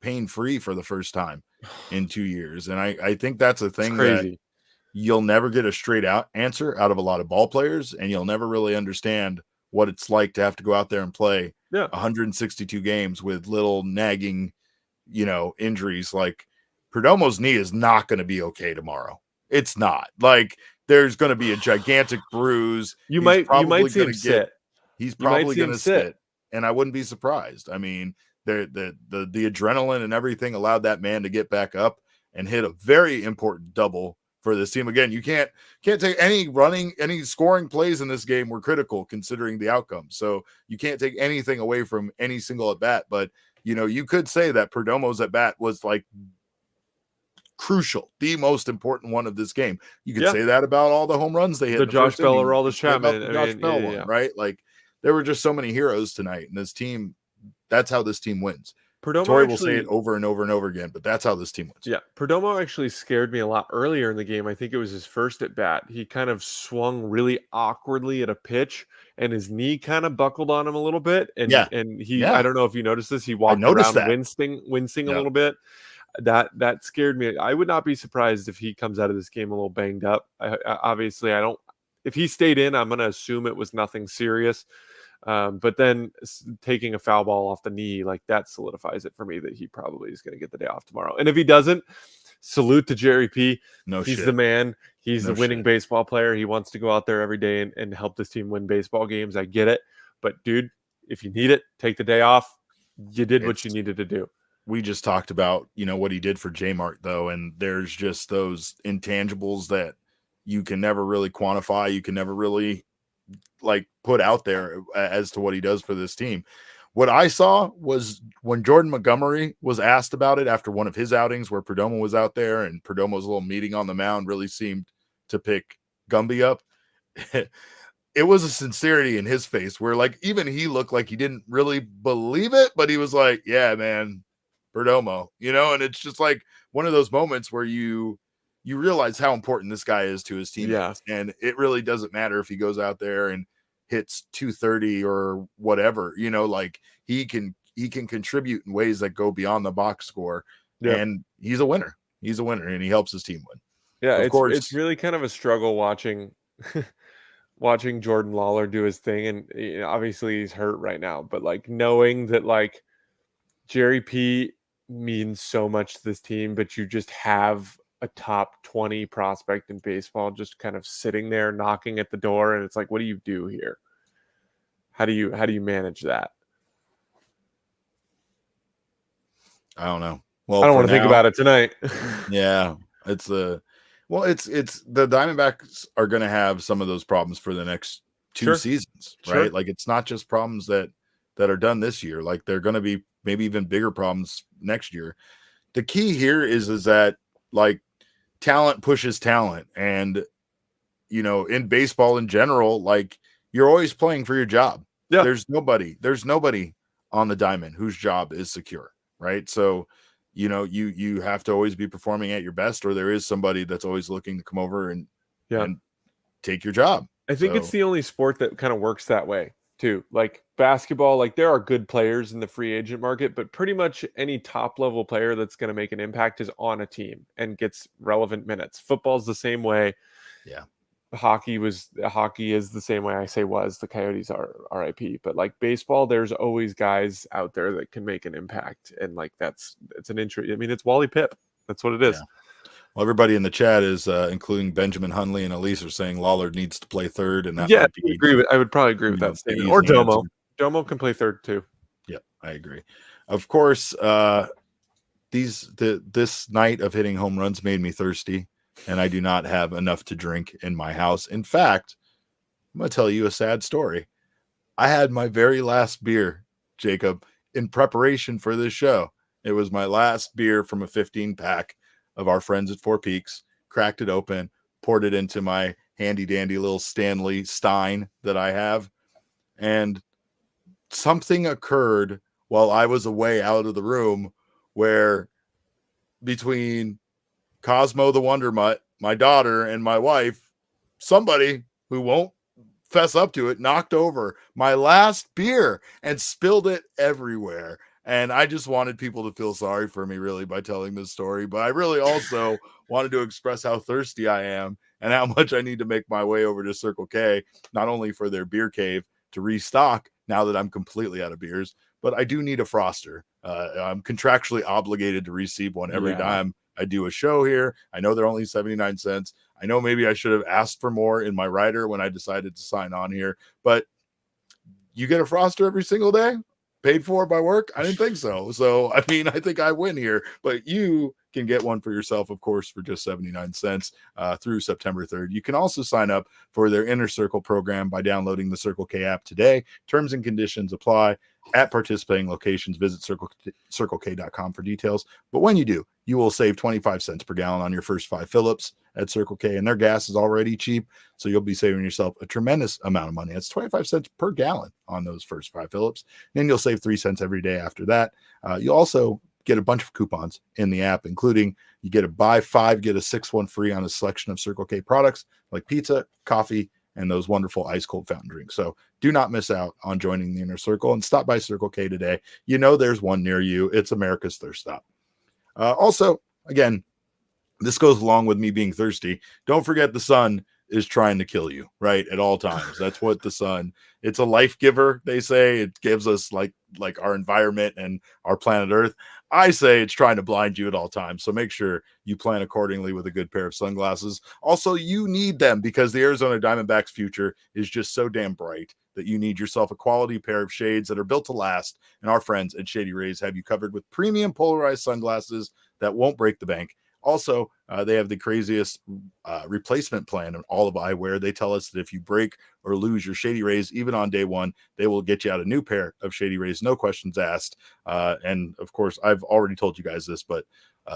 pain-free for the first time in 2 years. And I think that's a thing that you'll never get a straight out answer out of a lot of ball players, and you'll never really understand what it's like to have to go out there and play 162 games with little nagging, injuries. Like Perdomo's knee is not going to be okay tomorrow. It's not. Like there's going to be a gigantic bruise. You might see him sit. He's probably going to sit, and I wouldn't be surprised. I mean, the adrenaline and everything allowed that man to get back up and hit a very important double for this team. Again, you can't take any scoring plays in this game were critical considering the outcome. So you can't take anything away from any single at bat. But you could say that Perdomo's at bat was like crucial, the most important one of this game. You could say that about all the home runs they hit. The Josh Bell or all the Chapman, one, right? Like there were just so many heroes tonight, and this team. That's how this team wins. Tori will say it over and over and over again, but that's how this team wins. Yeah, Perdomo actually scared me a lot earlier in the game. I think it was his first at bat. He kind of swung really awkwardly at a pitch, and his knee kind of buckled on him a little bit. And he, I don't know if you noticed this, he walked around wincing a little bit. That scared me. I would not be surprised if he comes out of this game a little banged up. Obviously, I don't. If he stayed in, I'm going to assume it was nothing serious. But then taking a foul ball off the knee, like that solidifies it for me that he probably is going to get the day off tomorrow. And if he doesn't, salute to Jerry P. He's the man. He's the winning baseball player. He wants to go out there every day and help this team win baseball games. I get it. But dude, if you need it, take the day off. You did what you needed to do. We just talked about, what he did for J-Mart though. And there's just those intangibles that you can never really quantify. You can never really put out there as to what he does for this team. What I saw was when Jordan Montgomery was asked about it after one of his outings where Perdomo was out there, and Perdomo's little meeting on the mound really seemed to pick Gumby up. It was a sincerity in his face where even he looked like he didn't really believe it, but he was like, yeah, man, Perdomo, and it's just like one of those moments where you realize how important this guy is to his team. Yeah. And it really doesn't matter if he goes out there and hits 230 or whatever, he can contribute in ways that go beyond the box score. Yep. And he's a winner. And he helps his team win. Yeah. Of course, it's really kind of a struggle watching Jordan Lawler do his thing. And obviously he's hurt right now, but knowing that Jerry P means so much to this team, but you just have a top 20 prospect in baseball just kind of sitting there knocking at the door, and it's like, what do you do here? How do you manage that? I don't know. Well, I don't for want to think now, about it tonight. yeah, it's the Diamondbacks are going to have some of those problems for the next 2 Sure. seasons, Sure. right? Like, it's not just problems that are done this year. Like, they're going to be maybe even bigger problems next year. The key here is that, like, talent pushes talent, and in baseball in general, like, you're always playing for your job. Yeah. There's nobody on the diamond whose job is secure, right? So you have to always be performing at your best, or there is somebody that's always looking to come over and take your job. I think it's the only sport that kind of works that way too. Like basketball, like there are good players in the free agent market, but pretty much any top level player that's going to make an impact is on a team and gets relevant minutes. Football's the same way. Yeah. Hockey is the same way. I say was, the Coyotes are RIP, but like baseball, there's always guys out there that can make an impact. And like, it's an entry. I mean, it's Wally Pipp. That's what it is. Yeah. Well, everybody in the chat is, including Benjamin Hunley and Elise, are saying Lawler needs to play third, and that might be. I would probably agree with that statement. Or Domo. Domo can play third too. Yep, I agree. Of course, this night of hitting home runs made me thirsty, and I do not have enough to drink in my house. In fact, I'm going to tell you a sad story. I had my very last beer, Jacob, in preparation for this show. It was my last beer from a 15-pack of our friends at Four Peaks. Cracked it open, poured it into my handy-dandy little Stanley Stein that I have, and something occurred while I was away out of the room where, between Cosmo the Wonder Mutt, my daughter, and my wife, somebody who won't fess up to it knocked over my last beer and spilled it everywhere. And I just wanted people to feel sorry for me, really, by telling this story. But I really also wanted to express how thirsty I am and how much I need to make my way over to Circle K, not only for their beer cave to restock now that I'm completely out of beers, but I do need a Froster. I'm contractually obligated to receive one every time I do a show here. I know they're only 79 cents. I know maybe I should have asked for more in my rider when I decided to sign on here, but you get a Froster every single day, paid for by work? I didn't think so. So, I mean, I think I win here, but you can get one for yourself, of course, for just 79 cents through September 3rd. You can also sign up for their Inner Circle program by downloading the Circle K app today. Terms and conditions apply at participating locations. Visit CircleK.com for details. But when you do, you will save 25 cents per gallon on your first 5 fill-ups at Circle K, and their gas is already cheap, so you'll be saving yourself a tremendous amount of money. That's 25 cents per gallon on those first 5 fill-ups. Then you'll save 3 cents every day after that. You'll also get a bunch of coupons in the app, including you get a buy 5, get a 6th one free on a selection of Circle K products like pizza, coffee, and those wonderful ice cold fountain drinks. So do not miss out on joining the Inner Circle and stop by Circle K today. You know there's one near you. It's America's thirst stop. Also, again, this goes along with me being thirsty. Don't forget the sun is trying to kill you, right? At all times. That's what the sun, it's a life giver, they say. It gives us like our environment and our planet Earth. I say it's trying to blind you at all times. So make sure you plan accordingly with a good pair of sunglasses. Also, you need them because the Arizona Diamondbacks future is just so damn bright that you need yourself a quality pair of shades that are built to last. And our friends at Shady Rays have you covered with premium polarized sunglasses that won't break the bank. Also, they have the craziest replacement plan in all of eyewear. They tell us that if you break or lose your Shady Rays, even on day one, they will get you out a new pair of Shady Rays, no questions asked. And of course, I've already told you guys this, but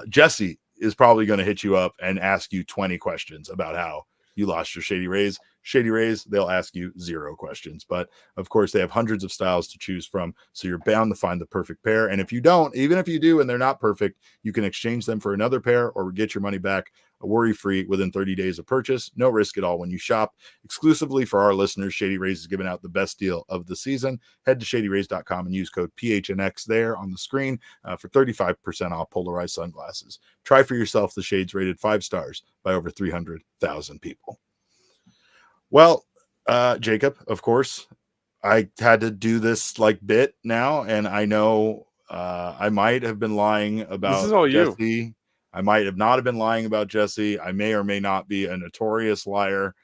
Jesse is probably going to hit you up and ask you 20 questions about how you lost your Shady Rays. Shady Rays, they'll ask you 0 questions. But of course, they have hundreds of styles to choose from, so you're bound to find the perfect pair. And if you don't, even if you do and they're not perfect, you can exchange them for another pair or get your money back worry-free within 30 days of purchase. No risk at all when you shop. Exclusively for our listeners, Shady Rays is giving out the best deal of the season. Head to shadyrays.com and use code PHNX there on the screen for 35% off polarized sunglasses. Try for yourself the shades rated 5 stars by over 300,000 people. Well, Jacob, of course, I had to do this bit now, and I know I might have been lying about This is all Jesse. you. I might have not have been lying about Jesse. I may or may not be a notorious liar.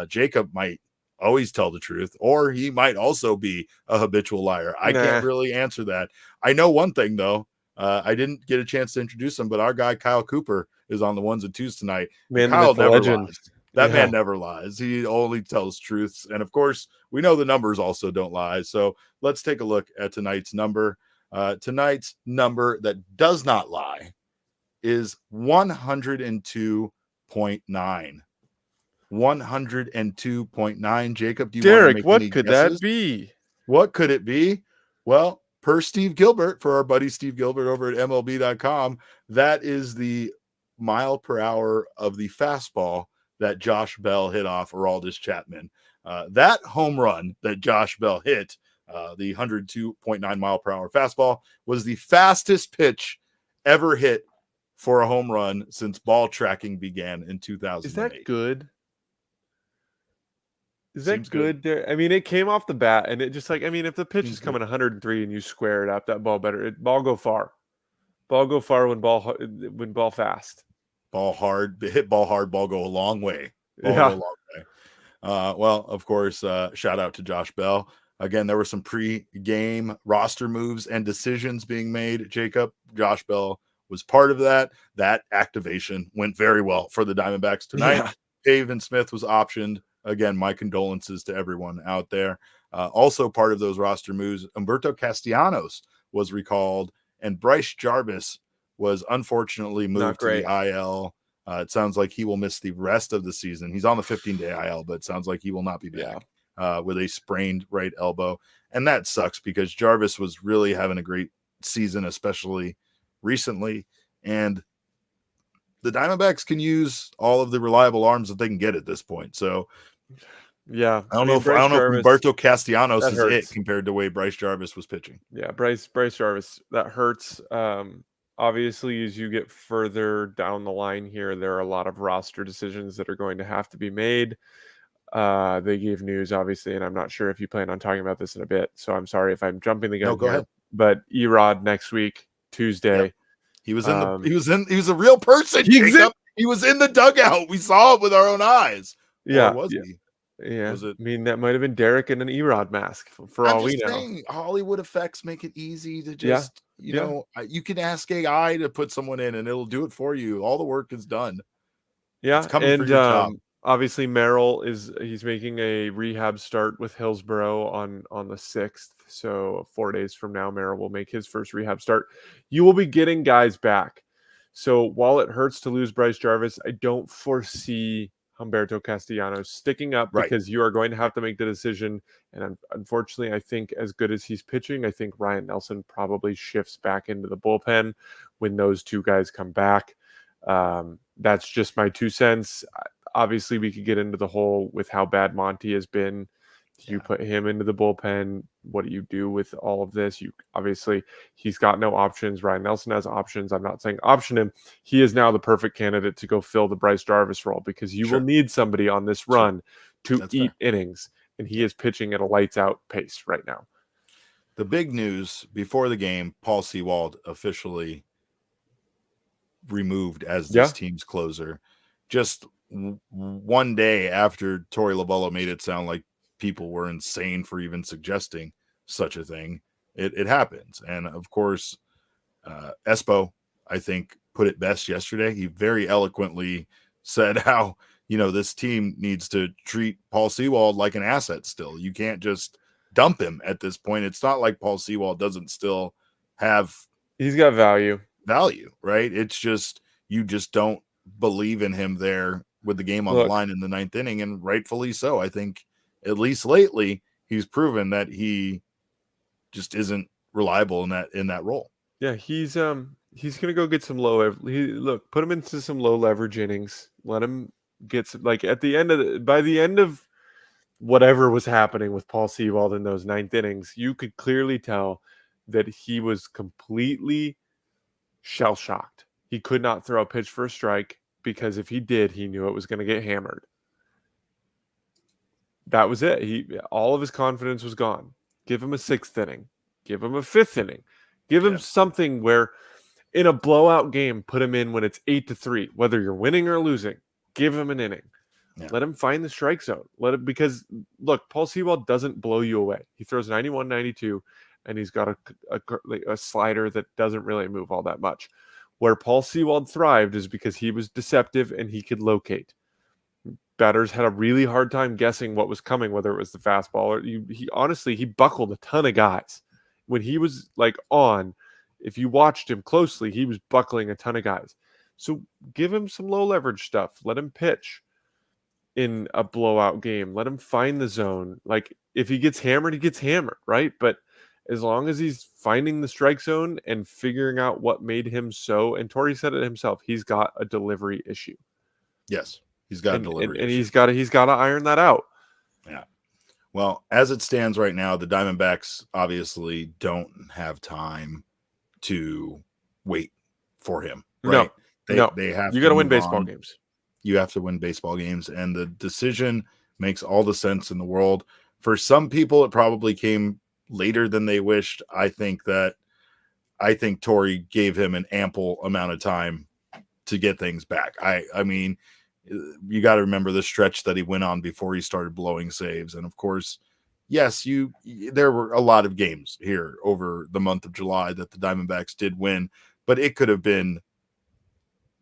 Jacob might always tell the truth, or he might also be a habitual liar. I can't really answer that. I know one thing though. I didn't get a chance to introduce him, but our guy Kyle Cooper is on the 1s and 2s tonight. Man, Kyle never legend. lies. That man never lies. He only tells truths. And of course, we know the numbers also don't lie. So let's take a look at tonight's number. Tonight's number that does not lie is 102.9. 102.9. Jacob, do you want to make what any could guesses? that be? What could it be? Well, per Steve Gilbert, for our buddy Steve Gilbert over at MLB.com, that is the mile per hour of the fastball that Josh Bell hit off Aroldis Chapman. That home run that Josh Bell hit, the 102.9 mile per hour fastball, was the fastest pitch ever hit for a home run since ball tracking began in 2008. Is that good? Is that Seems good? There, I mean, it came off the bat, and it just like, I mean, if the pitch is coming 103 and you square it up, that ball better. Ball go far. Ball go far when ball fast. Ball hard, hit ball hard, ball go a long way. Ball Yeah. go a long way. Well, of course, shout out to Josh Bell. Again, there were some pre-game roster moves and decisions being made. Jacob, Josh Bell was part of that. That activation went very well for the Diamondbacks tonight. Yeah. Pavin Smith was optioned. Again, my condolences to everyone out there. Also part of those roster moves, Humberto Castellanos was recalled, and Bryce Jarvis was unfortunately moved to the IL. It sounds like he will miss the rest of the season. He's on the 15-day IL, but it sounds like he will not be back with a sprained right elbow. And that sucks because Jarvis was really having a great season, especially recently. And the Diamondbacks can use all of the reliable arms that they can get at this point. So, yeah, I don't know if Humberto Castellanos is it compared to the way Bryce Jarvis was pitching. Yeah, Bryce Jarvis, that hurts. Obviously, as you get further down the line here, there are a lot of roster decisions that are going to have to be made. They gave news, obviously, and I'm not sure if you plan on talking about this in a bit. So I'm sorry if I'm jumping the gun. No, go ahead. But Erod next week, Tuesday. Yep. He was a real person. Jacob. He was in the dugout. We saw it with our own eyes. Yeah. Or was he? Yeah. Was it? I mean, that might have been Derek in an Erod mask for all we know. Hollywood effects make it easy to just, you know, you can ask AI to put someone in and it'll do it for you. All the work is done. Yeah. It's coming for your job. Obviously Merrill he's making a rehab start with Hillsborough on the 6th. So 4 days from now, Merrill will make his first rehab start. You will be getting guys back. So while it hurts to lose Bryce Jarvis, I don't foresee Humberto Castellanos sticking up because you are going to have to make the decision. And unfortunately, I think as good as he's pitching, I think Ryan Nelson probably shifts back into the bullpen when those two guys come back. That's just my 2 cents. Obviously, we could get into the whole with how bad Monty has been. You put him into the bullpen. What do you do with all of this? He's got no options. Ryan Nelson has options. I'm not saying option him. He is now the perfect candidate to go fill the Bryce Jarvis role because you will need somebody on this run to eat innings. And he is pitching at a lights out pace right now. The big news before the game, Paul Sewald officially removed as this team's closer. Just one day after Torey Lovullo made it sound like people were insane for even suggesting such a thing, it happens. And of course, Espo, I think, put it best yesterday. He very eloquently said how, you know, this team needs to treat Paul Sewald like an asset still. You can't just dump him at this point. It's not like Paul Sewald doesn't still have... He's got value, right? It's just, you just don't believe in him there with the game on the line in the 9th inning, and rightfully so. I think at least lately he's proven that he just isn't reliable in that role. Yeah, he's gonna go get some put him into some low leverage innings. Let him get some, like by the end of whatever was happening with Paul Sewald in those 9th innings, you could clearly tell that he was completely shell shocked. He could not throw a pitch for a strike because if he did, he knew it was going to get hammered. That was it. All of his confidence was gone. Give him a 6th inning. Give him a 5th inning. Give him something where in a blowout game, put him in when it's 8-3, whether you're winning or losing. Give him an inning. Yeah. Let him find the strike zone. Because look, Paul Sewald doesn't blow you away. He throws 91, 92, and he's got a slider that doesn't really move all that much. Where Paul Sewald thrived is because he was deceptive and he could locate. Batters had a really hard time guessing what was coming, whether it was the fastball or he buckled a ton of guys. When he was like on, if you watched him closely, he was buckling a ton of guys. So give him some low leverage stuff. Let him pitch in a blowout game. Let him find the zone. Like if he gets hammered, he gets hammered, right? But as long as he's finding the strike zone and figuring out what made him so, and Torrey said it himself, he's got a delivery issue. Yes, he's got a delivery and issue. he's got to iron that out. Yeah. Well, as it stands right now, the Diamondbacks obviously don't have time to wait for him. Right? They have. You got to win move baseball on. games. You have to win baseball games, and the decision makes all the sense in the world. For some people, it probably came later than they wished. I think Torrey gave him an ample amount of time to get things back. I mean, you got to remember the stretch that he went on before he started blowing saves, and of course, yes, there were a lot of games here over the month of July that the Diamondbacks did win, but it could have been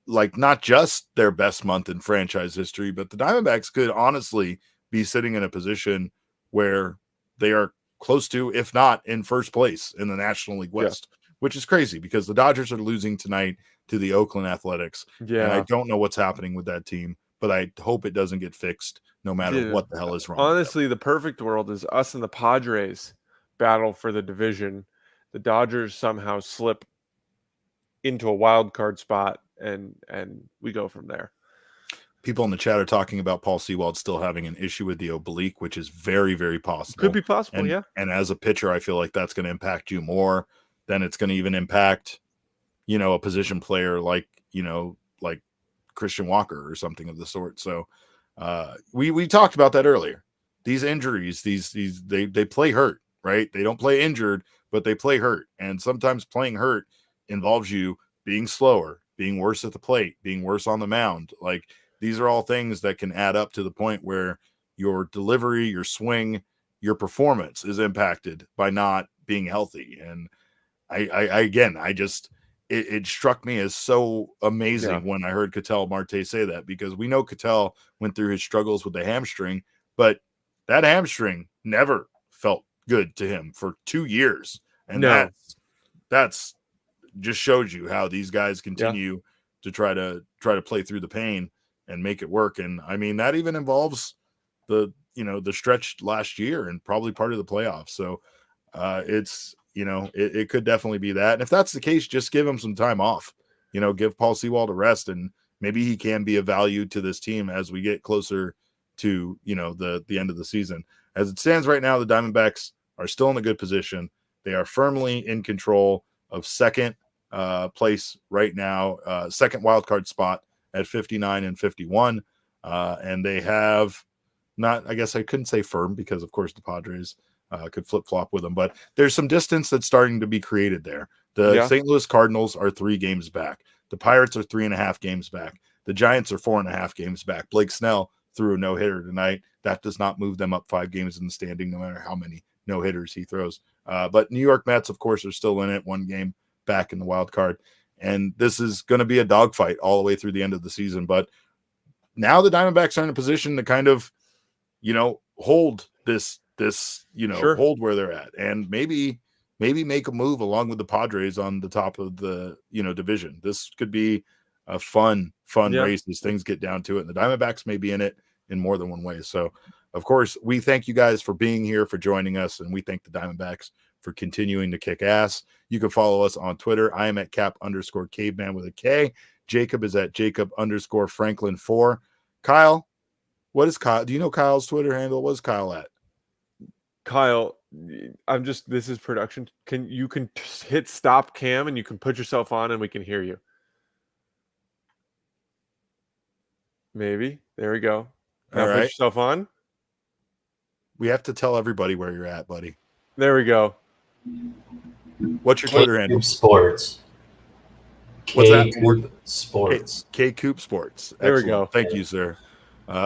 like not just their best month in franchise history, but the Diamondbacks could honestly be sitting in a position where they are close to, if not in first place in the National League West, which is crazy because the Dodgers are losing tonight to the Oakland Athletics. Yeah. And I don't know what's happening with that team, but I hope it doesn't get fixed no matter what the hell is wrong. Honestly, the perfect world is us and the Padres battle for the division. The Dodgers somehow slip into a wild card spot and we go from there. People in the chat are talking about Paul Sewald still having an issue with the oblique, which is very, very possible. Could be possible, yeah. And as a pitcher, I feel like that's going to impact you more than it's going to even impact, a position player like Christian Walker or something of the sort. So we talked about that earlier. These injuries, they play hurt, right? They don't play injured, but they play hurt. And sometimes playing hurt involves you being slower, being worse at the plate, being worse on the mound. Like these are all things that can add up to the point where your delivery, your swing, your performance is impacted by not being healthy. And it struck me as so amazing when I heard Ketel Marte say that, because we know Ketel went through his struggles with the hamstring, but that hamstring never felt good to him for 2 years. And that's just shows you how these guys continue to try to play through the pain and make it work. And I mean, that even involves the stretch last year and probably part of the playoffs. So it could definitely be that. And if that's the case, just give him some time off, give Paul Sewald a rest, and maybe he can be of value to this team as we get closer to, the end of the season. As it stands right now, the Diamondbacks are still in a good position. They are firmly in control of second place right now, second wild card spot at 59 and 51. And they have not, I guess I couldn't say firm because of course the Padres could flip-flop with them, but there's some distance that's starting to be created there. The St. Louis Cardinals are 3 games back. The Pirates are 3.5 games back. The Giants are 4.5 games back. Blake Snell threw a no-hitter tonight. That does not move them up 5 games in the standing, no matter how many no-hitters he throws. But New York Mets, of course, are still in it, 1 game back in the wild card. And this is going to be a dogfight all the way through the end of the season. But now the Diamondbacks are in a position to kind of, hold this, hold where they're at, and maybe make a move along with the Padres on the top of the, division. This could be a fun race as things get down to it. And the Diamondbacks may be in it in more than one way. So, of course, we thank you guys for being here, for joining us, and we thank the Diamondbacks for continuing to kick ass. You can follow us on Twitter. I am at Cap_Caveman with a K. Jacob is at Jacob_Franklin4. Kyle, what is Kyle? Do you know Kyle's Twitter handle? What is Kyle at? Kyle, this is production. You can hit stop cam and you can put yourself on and we can hear you. Maybe. There we go. Now put yourself on. We have to tell everybody where you're at, buddy. There we go. What's your Twitter handle? Sports. What's that? Sports. K-Coop Sports. There we go. Thank you, sir.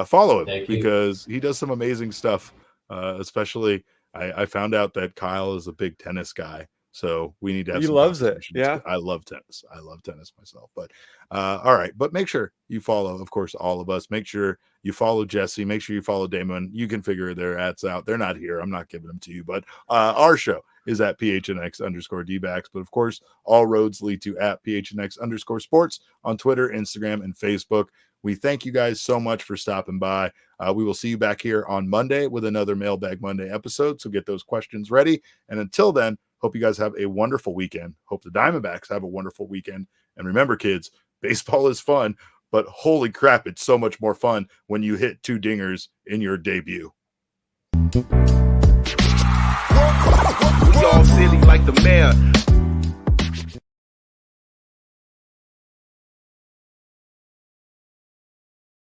follow him Thank you. because he does some amazing stuff. Especially, I found out that Kyle is a big tennis guy. So we need to have He some loves it. conversations. Yeah. I love tennis. I love tennis myself. But all right. But make sure you follow, of course, all of us. Make sure you follow Jesse. Make sure you follow Damon. You can figure their ads out. They're not here. I'm not giving them to you. But our show is at PHNX_Dbacks. But of course, all roads lead to at PHNX_sports on Twitter, Instagram, and Facebook. We thank you guys so much for stopping by. We will see you back here on Monday with another Mailbag Monday episode. So get those questions ready. And until then, hope you guys have a wonderful weekend. Hope the Diamondbacks have a wonderful weekend. And remember, kids, baseball is fun, but holy crap, it's so much more fun when you hit 2 dingers in your debut. We all silly like the mayor.